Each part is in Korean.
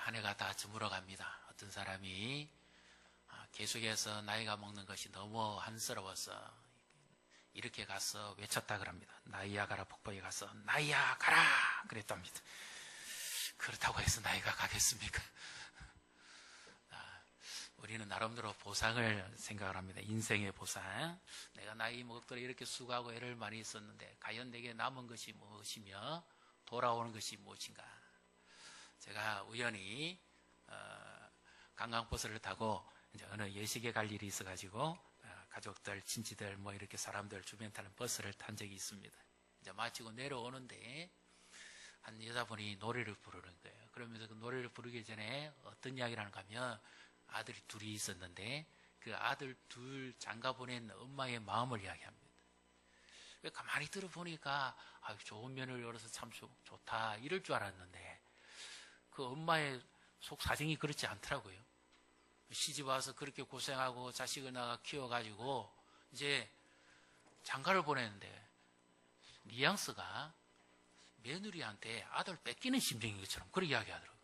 한 해가 다 저물어 갑니다. 어떤 사람이 계속해서 나이가 먹는 것이 너무 한스러워서 이렇게 가서 외쳤다 그럽니다. 나이야 가라 폭포에 가서 나이야 가라 그랬답니다. 그렇다고 해서 나이가 가겠습니까? 우리는 나름대로 보상을 생각을 합니다. 인생의 보상. 내가 나이 먹도록 이렇게 수고하고 애를 많이 썼는데 과연 내게 남은 것이 무엇이며 돌아오는 것이 무엇인가. 제가 우연히 관광버스를 타고 이제 어느 예식에 갈 일이 있어가지고 가족들, 친지들 뭐 이렇게 사람들 주변 타는 버스를 탄 적이 있습니다. 이제 마치고 내려오는데 한 여자분이 노래를 부르는 거예요. 그러면서 그 노래를 부르기 전에 어떤 이야기를 하는가 하면 아들이 둘이 있었는데 그 아들 둘 장가 보낸 엄마의 마음을 이야기합니다. 가만히 들어보니까 좋은 며느리를 얻어서 참 좋다 이럴 줄 알았는데 그 엄마의 속 사정이 그렇지 않더라고요. 시집 와서 그렇게 고생하고 자식을 낳아 키워가지고 이제 장가를 보냈는데 뉘앙스가 며느리한테 아들 뺏기는 심정인 것처럼 그렇게 이야기하더라고요.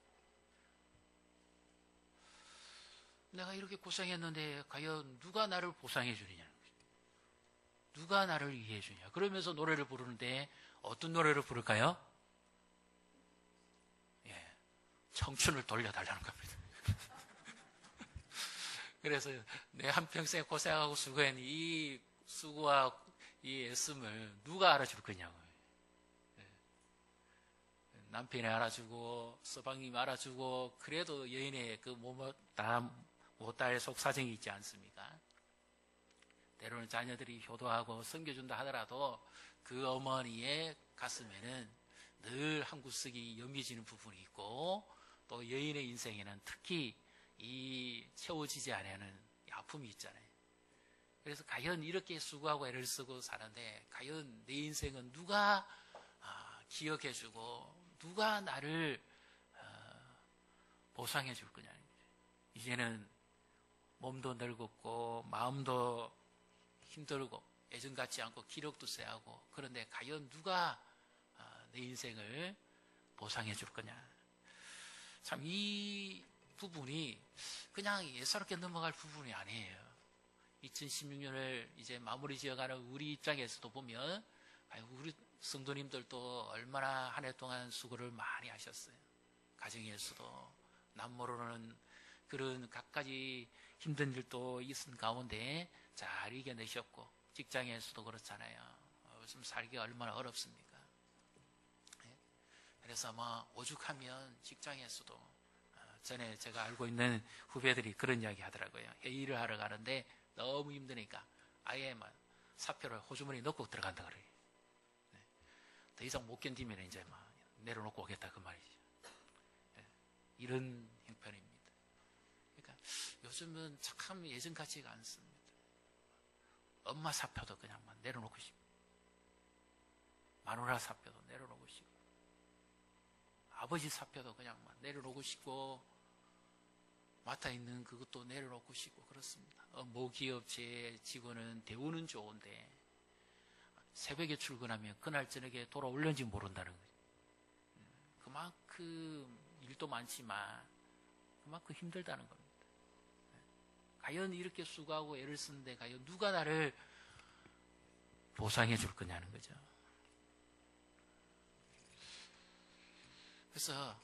내가 이렇게 고생했는데 과연 누가 나를 보상해 주느냐는 거죠. 누가 나를 이해해 주냐. 그러면서 노래를 부르는데 어떤 노래를 부를까요? 예, 청춘을 돌려달라는 겁니다. 그래서 내 한평생 고생하고 수고한 이 수고와 이 애씀을 누가 알아줄 거냐고요. 예. 남편이 알아주고 서방님이 알아주고 그래도 여인의 그 못할 속사정이 있지 않습니까? 때로는 자녀들이 효도하고 섬겨준다 하더라도 그 어머니의 가슴에는 늘 한 구석이 여미지는 부분이 있고 또 여인의 인생에는 특히 이 채워지지 않는 아픔이 있잖아요. 그래서 과연 이렇게 수고하고 애를 쓰고 사는데 과연 내 인생은 누가 기억해주고 누가 나를 보상해 줄 거냐는 거죠. 이제는 몸도 늙었고 마음도 힘들고 예전 같지 않고 기력도 쎄하고 그런데 과연 누가 내 인생을 보상해 줄 거냐. 참 이 부분이 그냥 예사롭게 넘어갈 부분이 아니에요. 2016년을 이제 마무리 지어가는 우리 입장에서도 보면 우리 성도님들도 얼마나 한 해 동안 수고를 많이 하셨어요. 가정에서도 남 모르는 그런 갖가지 힘든 일도 있은 가운데 잘 이겨내셨고 직장에서도 그렇잖아요. 요즘 살기가 얼마나 어렵습니까? 그래서 뭐 오죽하면 직장에서도 전에 제가 알고 있는 후배들이 그런 이야기 하더라고요. 회의를 하러 가는데 너무 힘드니까 아예 막 사표를 호주머니에 넣고 들어간다 그래요. 더 이상 못 견디면 이제 막 내려놓고 오겠다 그 말이죠. 이런 형편입니다. 그러니까 요즘은 참 예전 같지가 않습니다. 엄마 사표도 그냥 막 내려놓고 싶고 마누라 사표도 내려놓고 싶고 아버지 사표도 그냥 막 내려놓고 싶고 맡아 있는 그것도 내려놓고 싶고 그렇습니다. 모기업체 직원은 대우는 좋은데 새벽에 출근하면 그날 저녁에 돌아올는지 모른다는 거죠. 그만큼 일도 많지만 그만큼 힘들다는 겁니다. 과연 이렇게 수고하고 애를 쓰는데 과연 누가 나를 보상해 줄 거냐는 거죠. 그래서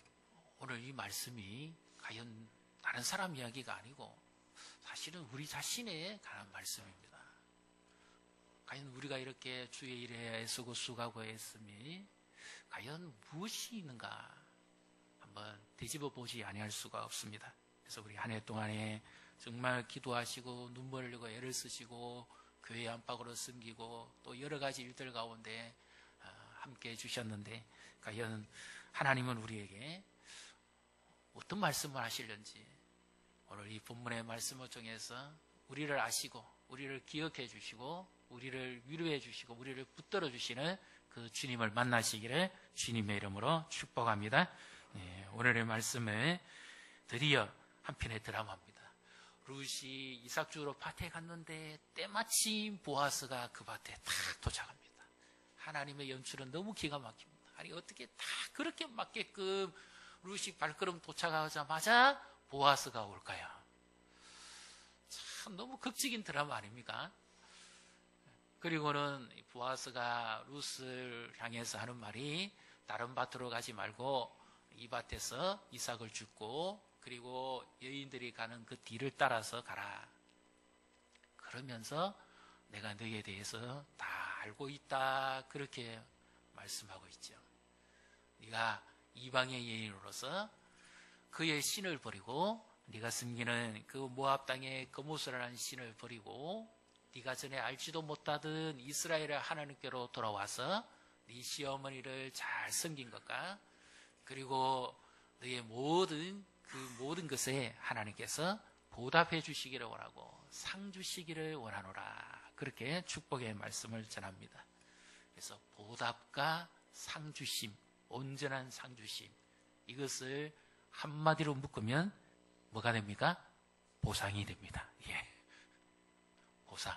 오늘 이 말씀이 과연 다른 사람 이야기가 아니고 사실은 우리 자신에 관한 말씀입니다. 과연 우리가 이렇게 주의 일에 애쓰고 수고하고 했음이 과연 무엇이 있는가 한번 되짚어 보지 아니할 수가 없습니다. 그래서 우리 한 해 동안에 정말 기도하시고 눈물 흘리고 애를 쓰시고 교회 안팎으로 섬기고 또 여러 가지 일들 가운데 함께 해주셨는데 과연 하나님은 우리에게 어떤 말씀을 하시려는지 오늘 이 본문의 말씀을 통해서 우리를 아시고 우리를 기억해 주시고 우리를 위로해 주시고 우리를 붙들어 주시는 그 주님을 만나시기를 주님의 이름으로 축복합니다. 오늘의 말씀은 드디어 한 편의 드라마입니다. 룻이 이삭 주우러 밭에 갔는데 때마침 보아스가 그 밭에 딱 도착합니다. 하나님의 연출은 너무 기가 막힙니다. 아니 어떻게 다 그렇게 맞게끔 룻이 발걸음 도착하자마자 보아스가 올까요? 참 너무 극적인 드라마 아닙니까? 그리고는 보아스가 룻을 향해서 하는 말이 다른 밭으로 가지 말고 이 밭에서 이삭을 줍고 그리고 여인들이 가는 그 뒤를 따라서 가라. 그러면서 내가 너희에 대해서 다 알고 있다. 그렇게 말씀하고 있죠. 네가 이방의 여인으로서 그의 신을 버리고 네가 숨기는 그 모압 땅의 거모스라는 신을 버리고 네가 전에 알지도 못하던 이스라엘의 하나님께로 돌아와서 네 시어머니를 잘 섬긴 것과 그리고 너의 모든 것에 하나님께서 보답해 주시기를 원하고 상 주시기를 원하노라. 그렇게 축복의 말씀을 전합니다. 그래서 보답과 상 주심, 온전한 상 주심, 이것을 한마디로 묶으면 뭐가 됩니까? 보상이 됩니다. 예. 보상.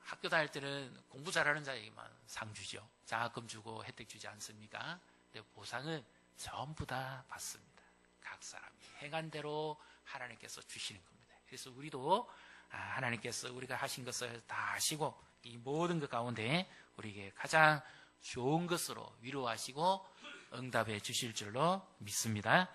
학교 다닐 때는 공부 잘하는 자에게만 상 주죠. 장학금 주고 혜택 주지 않습니까? 근데 보상은 전부 다 받습니다. 각 사람이 행한 대로 하나님께서 주시는 겁니다. 그래서 우리도 하나님께서 우리가 하신 것을 다 하시고 이 모든 것 가운데 우리에게 가장 좋은 것으로 위로하시고 응답해 주실 줄로 믿습니다.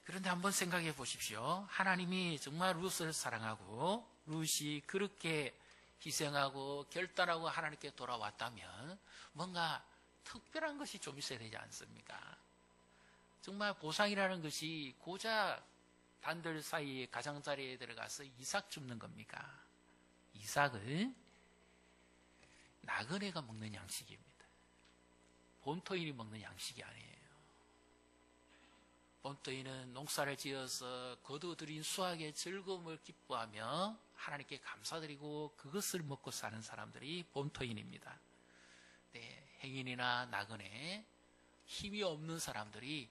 그런데 한번 생각해 보십시오. 하나님이 정말 룻을 사랑하고 룻이 그렇게 희생하고 결단하고 하나님께 돌아왔다면 뭔가 특별한 것이 좀 있어야 되지 않습니까? 정말 보상이라는 것이 고작 단들 사이에 가장자리에 들어가서 이삭 줍는 겁니까? 이삭은 나그네가 먹는 양식입니다. 본토인이 먹는 양식이 아니에요. 본토인은 농사를 지어서 거두들인 수확의 즐거움을 기뻐하며 하나님께 감사드리고 그것을 먹고 사는 사람들이 본토인입니다. 네, 행인이나 나그네, 힘이 없는 사람들이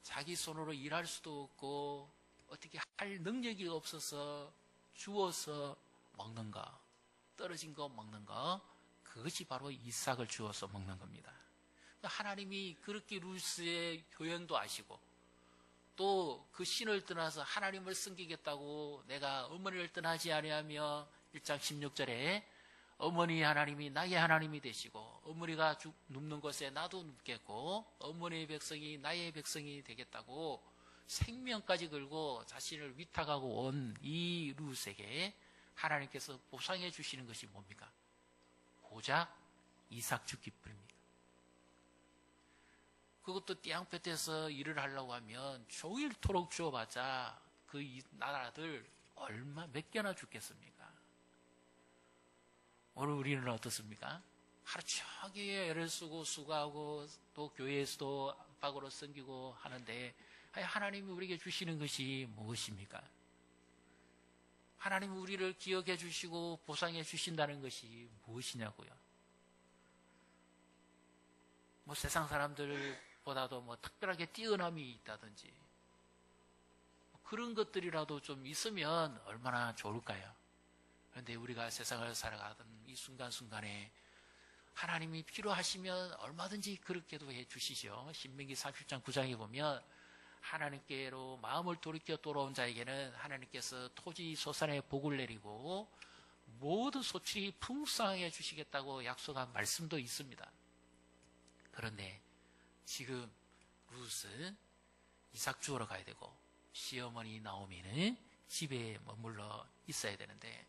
자기 손으로 일할 수도 없고 어떻게 할 능력이 없어서 주워서 먹는 거, 떨어진 거 먹는 거, 그것이 바로 이삭을 주워서 먹는 겁니다. 하나님이 그렇게 룻의 효행도 아시고 또 그 신을 떠나서 하나님을 섬기겠다고 내가 어머니를 떠나지 아니하며 1장 16절에 어머니 하나님이 나의 하나님이 되시고 어머니가 눕는 곳에 나도 눕겠고 어머니의 백성이 나의 백성이 되겠다고 생명까지 걸고 자신을 위탁하고 온 이 룻에게 하나님께서 보상해 주시는 것이 뭡니까? 고작 이삭 주기뿐입니다. 그것도 띠양볕에서 일을 하려고 하면 종일토록 주어봤자 그 나라들 몇 개나 죽겠습니까? 오늘 우리는 어떻습니까? 하루 종일 애를 쓰고 수고하고 또 교회에서도 안팎으로 섬기고 하는데 하나님이 우리에게 주시는 것이 무엇입니까? 하나님이 우리를 기억해 주시고 보상해 주신다는 것이 무엇이냐고요? 뭐 세상 사람들보다도 뭐 특별하게 뛰어남이 있다든지 그런 것들이라도 좀 있으면 얼마나 좋을까요? 그런데 우리가 세상을 살아가던 이 순간순간에 하나님이 필요하시면 얼마든지 그렇게도 해 주시죠. 신명기 30장 9장에 보면 하나님께로 마음을 돌이켜 돌아온 자에게는 하나님께서 토지 소산에 복을 내리고 모든 소출이 풍성하게 주시겠다고 약속한 말씀도 있습니다. 그런데 지금 룻은 이삭 주우러 가야 되고 시어머니 나오미는 집에 머물러 있어야 되는데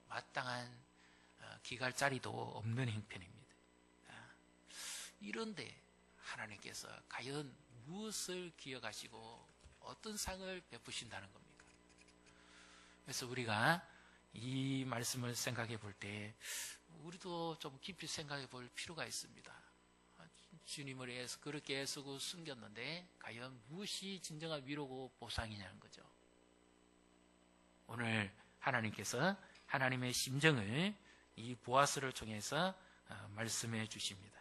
마땅한 기갈 자리도 없는 형편입니다. 이런데 하나님께서 과연 무엇을 기억하시고 어떤 상을 베푸신다는 겁니까? 그래서 우리가 이 말씀을 생각해 볼 때 우리도 좀 깊이 생각해 볼 필요가 있습니다. 주님을 위해서 그렇게 애쓰고 숨겼는데 과연 무엇이 진정한 위로고 보상이냐는 거죠. 오늘 하나님께서 하나님의 심정을 이 보아스를 통해서 말씀해 주십니다.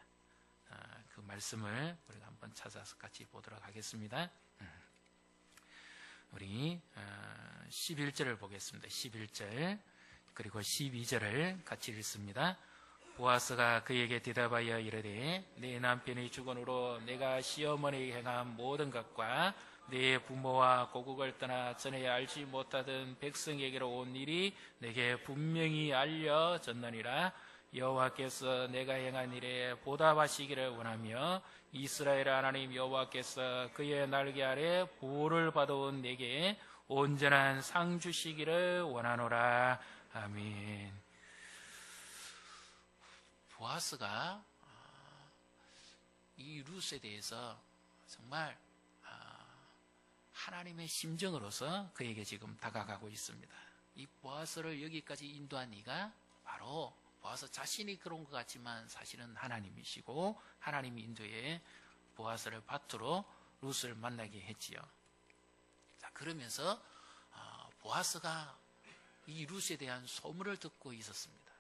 그 말씀을 우리가 한번 찾아서 같이 보도록 하겠습니다. 우리 11절을 보겠습니다. 11절 그리고 12절을 같이 읽습니다. 보아스가 그에게 대답하여 이르되 내 남편이 죽은후로 내가 시어머니에게 행한 모든 것과 내 부모와 고국을 떠나 전에 알지 못하던 백성에게로 온 일이 내게 분명히 알려졌느니라. 여호와께서 내가 행한 일에 보답하시기를 원하며 이스라엘 하나님 여호와께서 그의 날개 아래 보호를 받아온 내게 온전한 상 주시기를 원하노라. 아멘. 보아스가 이 룻에 대해서 정말 하나님의 심정으로서 그에게 지금 다가가고 있습니다. 이 보아스를 여기까지 인도한 이가 바로 보아스 자신이 그런 것 같지만 사실은 하나님이시고 하나님이 인도에 보아스를 밭으로 룻을 만나게 했지요. 자, 그러면서 보아스가 이 룻에 대한 소문을 듣고 있었습니다.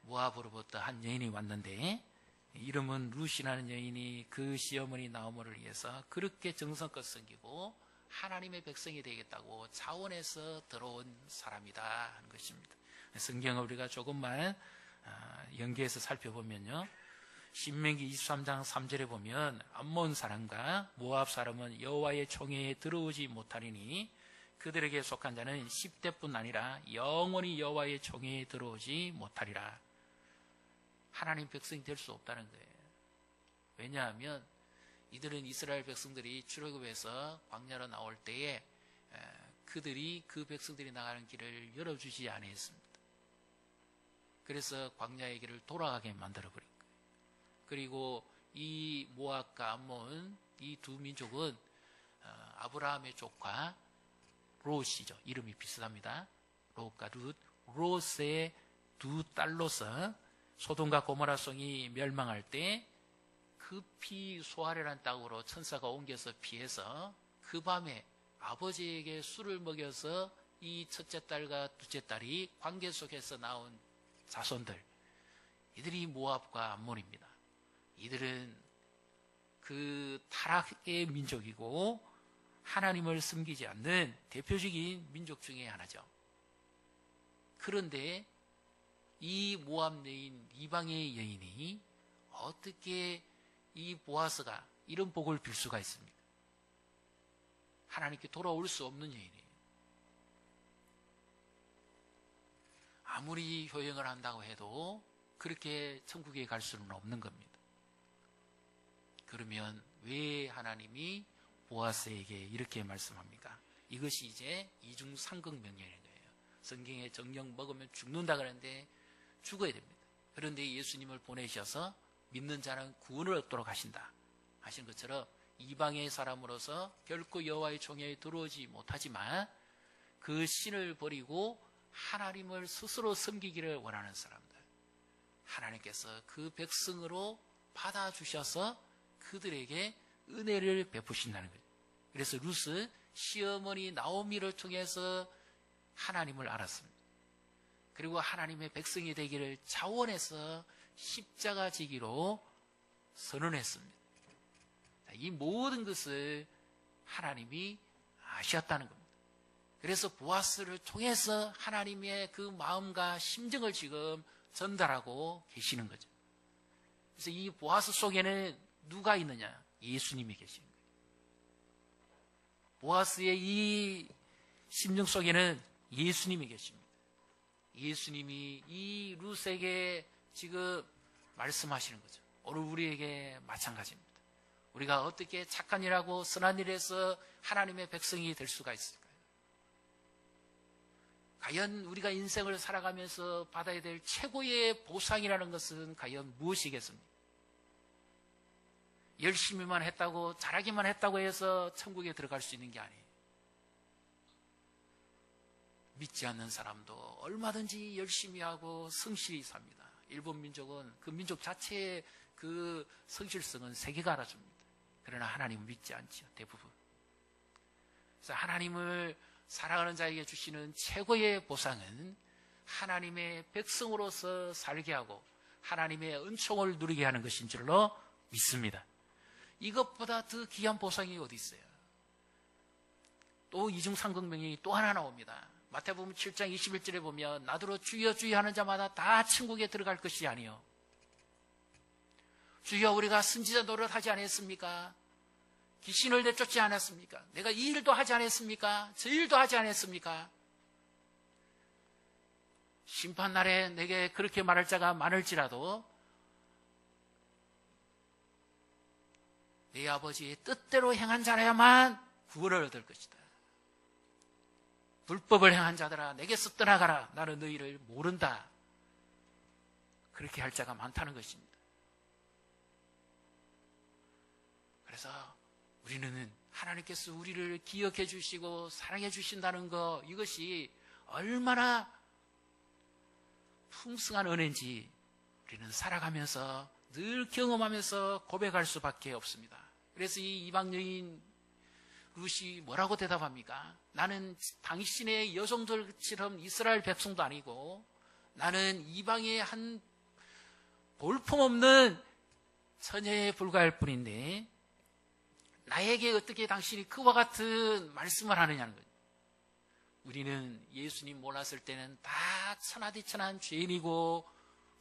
모압으로부터 한 여인이 왔는데 이름은 룻이라는 여인이 그 시어머니 나오모를 위해서 그렇게 정성껏 섬기고 하나님의 백성이 되겠다고 자원해서 들어온 사람이다 하는 것입니다. 성경을 우리가 조금만 연계해서 살펴보면요, 신명기 23장 3절에 보면 암몬 사람과 모압 사람은 여호와의 총회에 들어오지 못하리니 그들에게 속한 자는 10대뿐 아니라 영원히 여호와의 총회에 들어오지 못하리라. 하나님 백성이 될 수 없다는 거예요. 왜냐하면 이들은 이스라엘 백성들이 출애굽에서 광야로 나올 때에 그들이 그 백성들이 나가는 길을 열어주지 아니했습니다. 그래서 광야의 길을 돌아가게 만들어버린 거예요. 그리고 이 모압과 암몬 이 두 민족은 아브라함의 조카 롯이죠. 이름이 비슷합니다. 롯과 룻, 롯의 두 딸로서 소돔과 고모라 성이 멸망할 때 급히 소아레란 땅으로 천사가 옮겨서 피해서 그 밤에 아버지에게 술을 먹여서 이 첫째 딸과 둘째 딸이 관계 속에서 나온 자손들, 이들이 모압과 암몬입니다. 이들은 그 타락의 민족이고 하나님을 섬기지 않는 대표적인 민족 중에 하나죠. 그런데 이 모압 여인, 이방의 여인이 어떻게 이 보아스가 이런 복을 빌 수가 있습니까? 하나님께 돌아올 수 없는 여인이에요. 아무리 효행을 한다고 해도 그렇게 천국에 갈 수는 없는 겁니다. 그러면 왜 하나님이 보아스에게 이렇게 말씀합니까? 이것이 이제 이중상극 명령인 거예요. 성경에 정령 먹으면 죽는다 그러는데 죽어야 됩니다. 그런데 예수님을 보내셔서 믿는 자는 구원을 얻도록 하신다 하신 것처럼 이방의 사람으로서 결코 여호와의 총회에 들어오지 못하지만 그 신을 버리고 하나님을 스스로 섬기기를 원하는 사람들, 하나님께서 그 백성으로 받아주셔서 그들에게 은혜를 베푸신다는 거예요. 그래서 룻은 시어머니 나오미를 통해서 하나님을 알았습니다. 그리고 하나님의 백성이 되기를 자원해서 십자가 지기로 선언했습니다. 이 모든 것을 하나님이 아셨다는 겁니다. 그래서 보아스를 통해서 하나님의 그 마음과 심정을 지금 전달하고 계시는 거죠. 그래서 이 보아스 속에는 누가 있느냐? 예수님이 계시는 거예요. 보아스의 이 심정 속에는 예수님이 계십니다. 예수님이 이 룻에게 지금 말씀하시는 거죠. 오늘 우리에게 마찬가지입니다. 우리가 어떻게 착한 일하고 선한 일에서 하나님의 백성이 될 수가 있을까요? 과연 우리가 인생을 살아가면서 받아야 될 최고의 보상이라는 것은 과연 무엇이겠습니까? 열심히만 했다고, 잘하기만 했다고 해서 천국에 들어갈 수 있는 게 아니에요. 믿지 않는 사람도 얼마든지 열심히 하고 성실히 삽니다. 일본 민족은 그 민족 자체의 그 성실성은 세계가 알아줍니다. 그러나 하나님은 믿지 않죠, 대부분. 그래서 하나님을 사랑하는 자에게 주시는 최고의 보상은 하나님의 백성으로서 살게 하고 하나님의 은총을 누리게 하는 것인 줄로 믿습니다. 이것보다 더 귀한 보상이 어디 있어요? 또 이중상극 명령이 또 하나 나옵니다. 마태복음 7장 21절에 보면 나더러 주여 주여 하는 자마다 다 천국에 들어갈 것이 아니요 주여 우리가 선지자 노릇하지 않았습니까? 귀신을 내쫓지 않았습니까? 내가 이 일도 하지 않았습니까? 저 일도 하지 않았습니까? 심판날에 내게 그렇게 말할 자가 많을지라도 내 아버지의 뜻대로 행한 자라야만 구원을 얻을 것이다. 불법을 행한 자들아 내게서 떠나가라. 나는 너희를 모른다. 그렇게 할 자가 많다는 것입니다. 그래서 우리는 하나님께서 우리를 기억해 주시고 사랑해 주신다는 것, 이것이 얼마나 풍성한 은혜인지 우리는 살아가면서 늘 경험하면서 고백할 수밖에 없습니다. 그래서 이 이방 여인 룻이 뭐라고 대답합니까? 나는 당신의 여종들처럼 이스라엘 백성도 아니고 나는 이방의 한 볼품없는 처녀에 불과할 뿐인데 나에게 어떻게 당신이 그와 같은 말씀을 하느냐는 거죠. 우리는 예수님 몰랐을 때는 다 천하디천한 죄인이고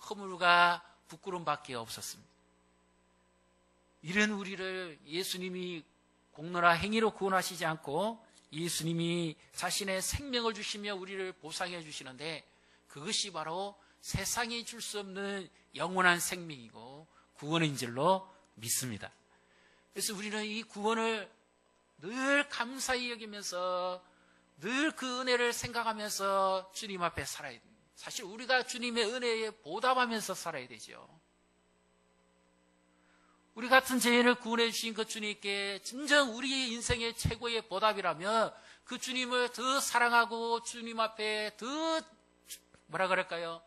허물과 부끄러움밖에 없었습니다. 이런 우리를 예수님이 공로나 행위로 구원하시지 않고 예수님이 자신의 생명을 주시며 우리를 보상해 주시는데 그것이 바로 세상이 줄 수 없는 영원한 생명이고 구원인 줄로 믿습니다. 그래서 우리는 이 구원을 늘 감사히 여기면서 늘 그 은혜를 생각하면서 주님 앞에 살아야 됩니다. 사실 우리가 주님의 은혜에 보답하면서 살아야 되죠. 우리 같은 죄인을 구원해 주신 그 주님께 진정 우리의 인생의 최고의 보답이라면 그 주님을 더 사랑하고 주님 앞에 더 뭐라 그럴까요?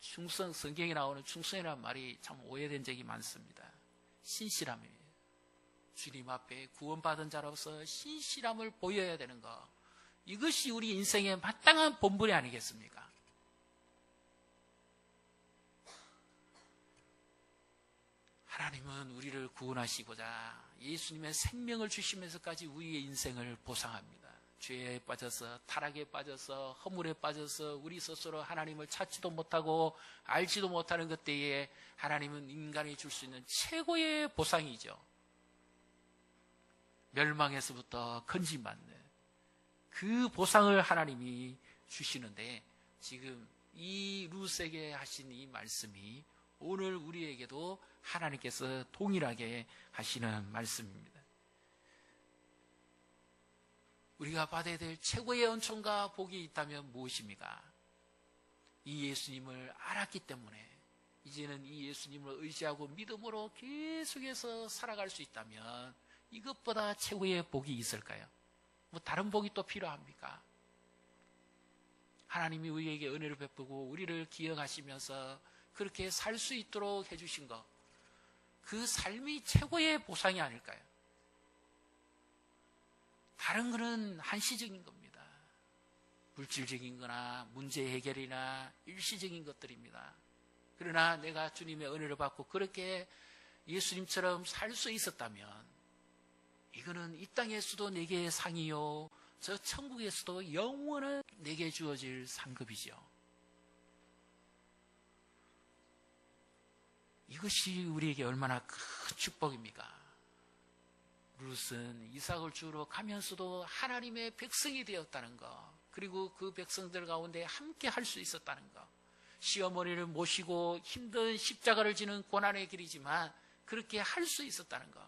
충성, 성경에 나오는 충성이라는 말이 참 오해된 적이 많습니다. 신실함이에요. 주님 앞에 구원받은 자로서 신실함을 보여야 되는 것, 이것이 우리 인생의 마땅한 본분이 아니겠습니까? 하나님은 우리를 구원하시고자 예수님의 생명을 주시면서까지 우리의 인생을 보상합니다. 죄에 빠져서, 타락에 빠져서, 허물에 빠져서 우리 스스로 하나님을 찾지도 못하고 알지도 못하는 그때에 하나님은 인간이 줄 수 있는 최고의 보상이죠. 멸망에서부터 건짐받는 그 보상을 하나님이 주시는데 지금 이 룻에게 하신 이 말씀이 오늘 우리에게도 하나님께서 동일하게 하시는 말씀입니다. 우리가 받아야 될 최고의 은총과 복이 있다면 무엇입니까? 이 예수님을 알았기 때문에 이제는 이 예수님을 의지하고 믿음으로 계속해서 살아갈 수 있다면 이것보다 최고의 복이 있을까요? 뭐 다른 복이 또 필요합니까? 하나님이 우리에게 은혜를 베푸고 우리를 기억하시면서 그렇게 살 수 있도록 해주신 것, 그 삶이 최고의 보상이 아닐까요? 다른 거는 한시적인 겁니다. 물질적인 거나 문제 해결이나 일시적인 것들입니다. 그러나 내가 주님의 은혜를 받고 그렇게 예수님처럼 살 수 있었다면 이거는 이 땅에서도 내게 상이요 저 천국에서도 영원한 내게 주어질 상급이죠. 이것이 우리에게 얼마나 큰 축복입니까? 룻은 이삭을 주우러 가면서도 하나님의 백성이 되었다는 것, 그리고 그 백성들 가운데 함께 할 수 있었다는 것, 시어머니를 모시고 힘든 십자가를 지는 고난의 길이지만 그렇게 할 수 있었다는 것,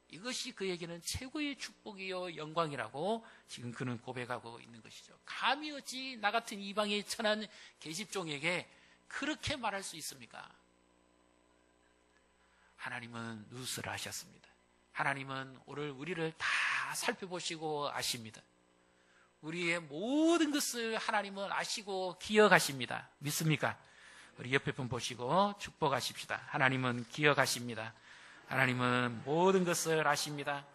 이것이 그에게는 최고의 축복이요 영광이라고 지금 그는 고백하고 있는 것이죠. 감히 어찌 나 같은 이방의 천한 계집종에게 그렇게 말할 수 있습니까? 하나님은 룻을 아셨습니다. 하나님은 오늘 우리를 다 살펴보시고 아십니다. 우리의 모든 것을 하나님은 아시고 기억하십니다. 믿습니까? 우리 옆에 분 보시고 축복하십시다. 하나님은 기억하십니다. 하나님은 모든 것을 아십니다.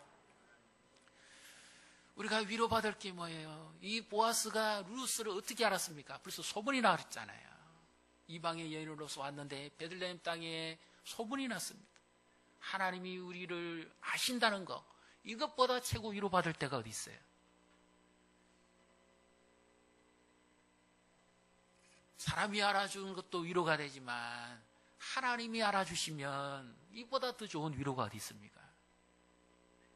우리가 위로받을 게 뭐예요? 이 보아스가 룻을 어떻게 알았습니까? 벌써 소문이 났잖아요. 이방의 여인으로서 왔는데 베들레헴 땅에 소문이 났습니다. 하나님이 우리를 아신다는 것, 이것보다 최고 위로받을 때가 어디 있어요? 사람이 알아주는 것도 위로가 되지만 하나님이 알아주시면 이보다 더 좋은 위로가 어디 있습니까?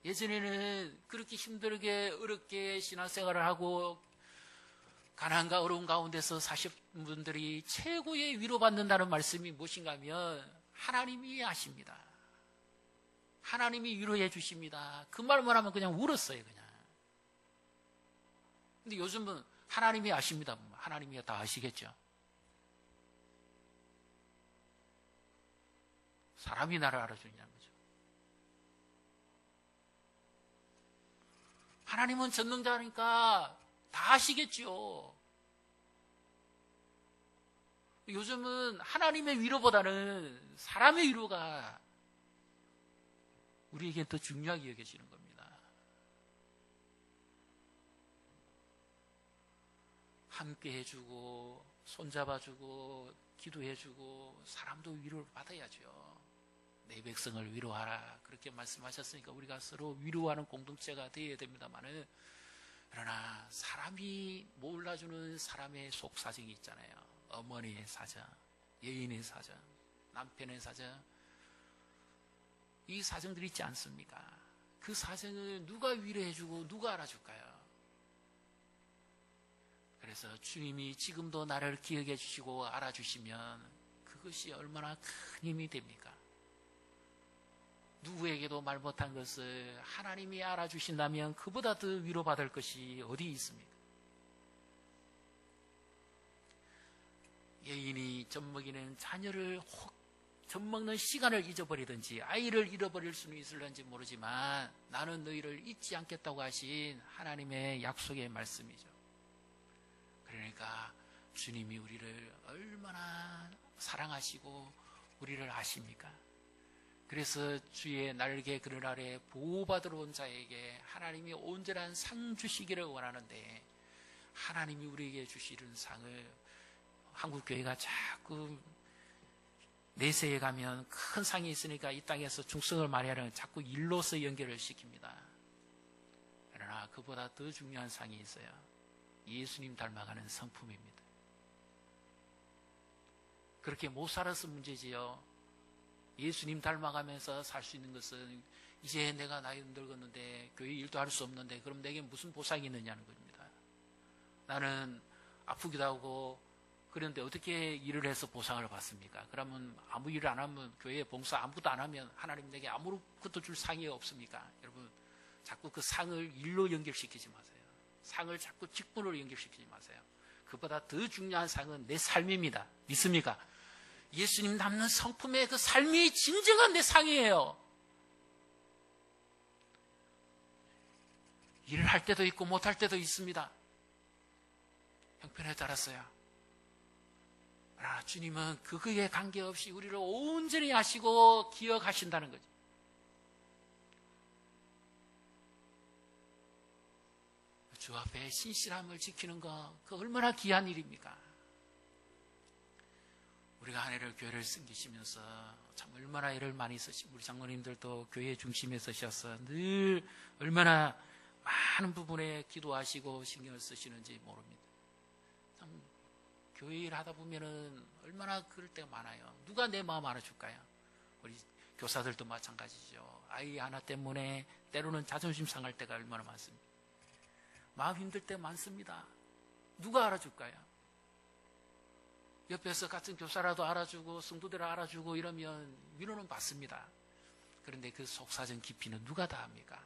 예전에는 그렇게 힘들게 어렵게 신앙생활을 하고 가난과 어려운 가운데서 사신 분들이 최고의 위로받는다는 말씀이 무엇인가 하면 하나님이 아십니다. 하나님이 위로해 주십니다. 그 말만 하면 그냥 울었어요, 그냥. 근데 요즘은 하나님이 아십니다. 하나님이 다 아시겠죠. 사람이 나를 알아주냐는 거죠. 하나님은 전능자니까 다 아시겠죠. 요즘은 하나님의 위로보다는 사람의 위로가 우리에게 더 중요하게 여겨지는 겁니다. 함께 해주고 손잡아주고 기도해주고 사람도 위로를 받아야죠. 내 백성을 위로하라 그렇게 말씀하셨으니까 우리가 서로 위로하는 공동체가 되어야 됩니다만은, 그러나 사람이 몰라주는 사람의 속사정이 있잖아요. 어머니의 사정, 여인의 사정, 남편의 사정, 이 사정들이 있지 않습니까? 그 사정을 누가 위로해주고 누가 알아줄까요? 그래서 주님이 지금도 나를 기억해 주시고 알아주시면 그것이 얼마나 큰 힘이 됩니까? 누구에게도 말 못한 것을 하나님이 알아주신다면 그보다 더 위로받을 것이 어디 있습니까? 여인이 젖먹이는 자녀를 혹 젖먹는 시간을 잊어버리든지 아이를 잃어버릴 수는 있을런지 모르지만 나는 너희를 잊지 않겠다고 하신 하나님의 약속의 말씀이죠. 그러니까 주님이 우리를 얼마나 사랑하시고 우리를 아십니까? 그래서 주의 날개 그늘 아래 보호받으러 온 자에게 하나님이 온전한 상 주시기를 원하는데, 하나님이 우리에게 주시는 상을 한국교회가 자꾸 내세에 가면 큰 상이 있으니까 이 땅에서 충성을 많이 하려면 자꾸 일로서 연결을 시킵니다. 그러나 그보다 더 중요한 상이 있어요. 예수님 닮아가는 성품입니다. 그렇게 못 살아서 문제지요. 예수님 닮아가면서 살 수 있는 것은 이제 내가 나이 늙었는데 교회 일도 할 수 없는데 그럼 내게 무슨 보상이 있느냐는 겁니다. 나는 아프기도 하고 그런데 어떻게 일을 해서 보상을 받습니까? 그러면 아무 일을 안 하면, 교회에 봉사 아무것도 안 하면 하나님 내게 아무것도 줄 상이 없습니까? 여러분, 자꾸 그 상을 일로 연결시키지 마세요. 상을 자꾸 직분으로 연결시키지 마세요. 그보다 더 중요한 상은 내 삶입니다. 믿습니까? 예수님 닮는 성품의 그 삶이 진정한 내 상이에요. 일을 할 때도 있고 못할 때도 있습니다. 형편에 따라서요. 그러나 주님은 그거에 관계없이 우리를 온전히 아시고 기억하신다는 거죠. 주 앞에 신실함을 지키는 거, 그 얼마나 귀한 일입니까? 우리가 한 해를 교회를 섬기시면서 참 얼마나 애를 많이 쓰시고, 우리 장로님들도 교회 중심에 서셔서 늘 얼마나 많은 부분에 기도하시고 신경을 쓰시는지 모릅니다. 참 교회 일 하다 보면은 얼마나 그럴 때가 많아요. 누가 내 마음 알아줄까요? 우리 교사들도 마찬가지죠. 아이 하나 때문에 때로는 자존심 상할 때가 얼마나 많습니다. 마음 힘들 때 많습니다. 누가 알아줄까요? 옆에서 같은 교사라도 알아주고 성도들을 알아주고 이러면 위로는 받습니다. 그런데 그 속사정 깊이는 누가 다 합니까?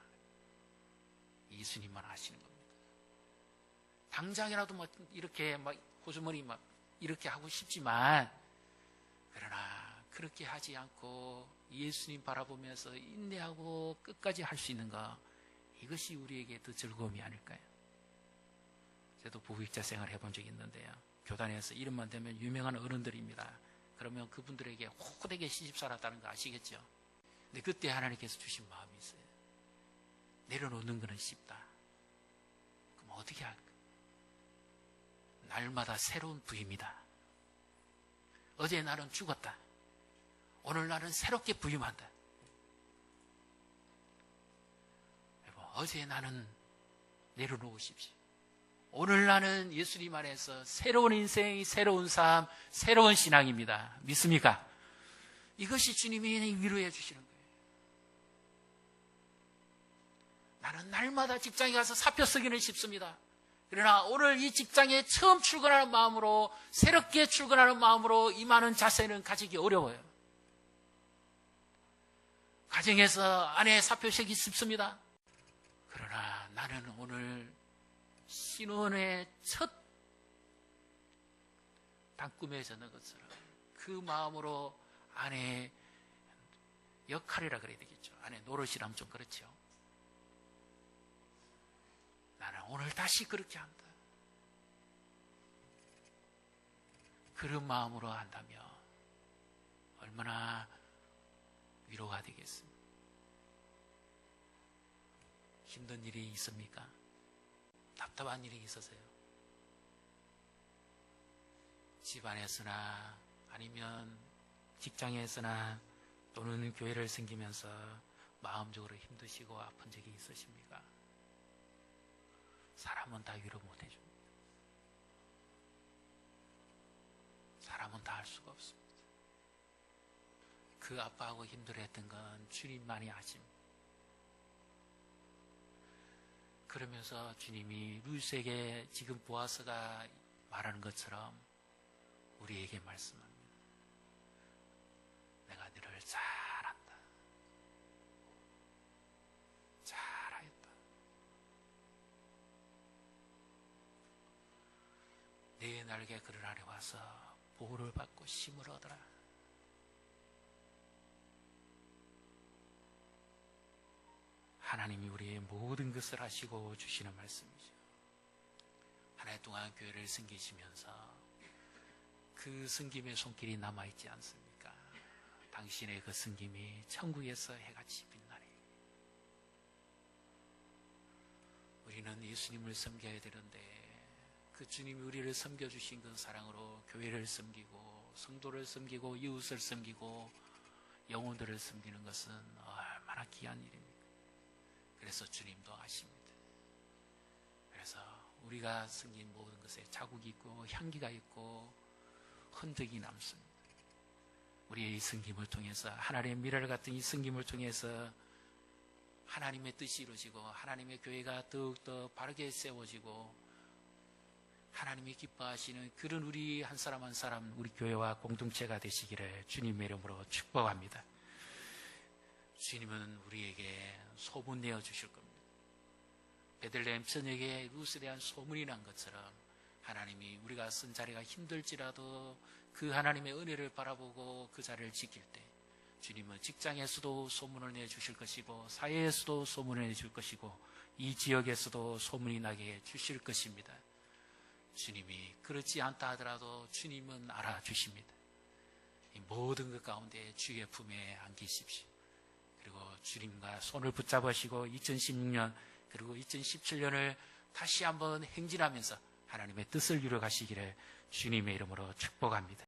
예수님만 아시는 겁니다. 당장이라도 뭐 이렇게 막 호주머니 막 이렇게 하고 싶지만, 그러나 그렇게 하지 않고 예수님 바라보면서 인내하고 끝까지 할 수 있는 거, 이것이 우리에게 더 즐거움이 아닐까요? 저도 부익자 생활 해본 적이 있는데요. 교단에서 이름만 대면 유명한 어른들입니다. 그러면 그분들에게 호되게 시집 살았다는 거 아시겠죠? 근데 그때 하나님께서 주신 마음이 있어요. 내려놓는 것은 쉽다. 그럼 어떻게 할까? 날마다 새로운 부임이다. 어제 나는 죽었다. 오늘 나는 새롭게 부임한다. 여러분, 어제 나는 내려놓으십시오. 오늘 나는 예수님 안에서 새로운 인생, 새로운 삶, 새로운 신앙입니다. 믿습니까? 이것이 주님이 위로해 주시는 거예요. 나는 날마다 직장에 가서 사표 쓰기는 쉽습니다. 그러나 오늘 이 직장에 처음 출근하는 마음으로, 새롭게 출근하는 마음으로 임하는 자세는 가지기 어려워요. 가정에서 아내 사표 쓰기 쉽습니다. 그러나 나는 오늘 신혼의 첫 단꿈에 젖는 것처럼 그 마음으로 아내의 역할이라 그래야 되겠죠. 아내 노릇이라면 좀 그렇죠. 나는 오늘 다시 그렇게 한다. 그런 마음으로 한다면 얼마나 위로가 되겠습니까? 힘든 일이 있습니까? 답답한 일이 있으세요? 집안에서나 아니면 직장에서나 또는 교회를 섬기면서 마음적으로 힘드시고 아픈 적이 있으십니까? 사람은 다 위로 못 해줍니다. 사람은 다 할 수가 없습니다. 그 아빠하고 힘들어했던 건 주님만이 아십니다. 그러면서 주님이 루스에게 지금 보아스가 말하는 것처럼 우리에게 말씀합니다. 내가 너를 잘 안다. 잘하였다. 내 날개 그늘 아래 와서 보호를 받고 힘을 얻어라. 하나님이 우리의 모든 것을 하시고 주시는 말씀이죠. 한 해 동안 교회를 섬기시면서 그 섬김의 손길이 남아있지 않습니까? 당신의 그 섬김이 천국에서 해같이 빛나리. 우리는 예수님을 섬겨야 되는데 그 주님이 우리를 섬겨주신 그 사랑으로 교회를 섬기고 성도를 섬기고 이웃을 섬기고 영혼들을 섬기는 것은 얼마나 귀한 일입니까? 그래서 주님도 아십니다. 그래서 우리가 섬긴 모든 것에 자국이 있고 향기가 있고 흔적이 남습니다. 우리의 이 섬김을 통해서 하나님의 미래를 같은 이 섬김을 통해서 하나님의 뜻이 이루어지고 하나님의 교회가 더욱더 바르게 세워지고 하나님이 기뻐하시는 그런 우리 한 사람 한 사람 우리 교회와 공동체가 되시기를 주님의 이름으로 축복합니다. 주님은 우리에게 소문 내어 주실 겁니다. 베들레헴 저녁에 루스에 대한 소문이 난 것처럼 하나님이 우리가 쓴 자리가 힘들지라도 그 하나님의 은혜를 바라보고 그 자리를 지킬 때 주님은 직장에서도 소문을 내주실 것이고 사회에서도 소문을 내줄 것이고 이 지역에서도 소문이 나게 해주실 것입니다. 주님이 그렇지 않다 하더라도 주님은 알아주십니다. 이 모든 것 가운데 주의 품에 안기십시오. 그리고 주님과 손을 붙잡으시고 2016년 그리고 2017년을 다시 한번 행진하면서 하나님의 뜻을 이루어 가시기를 주님의 이름으로 축복합니다.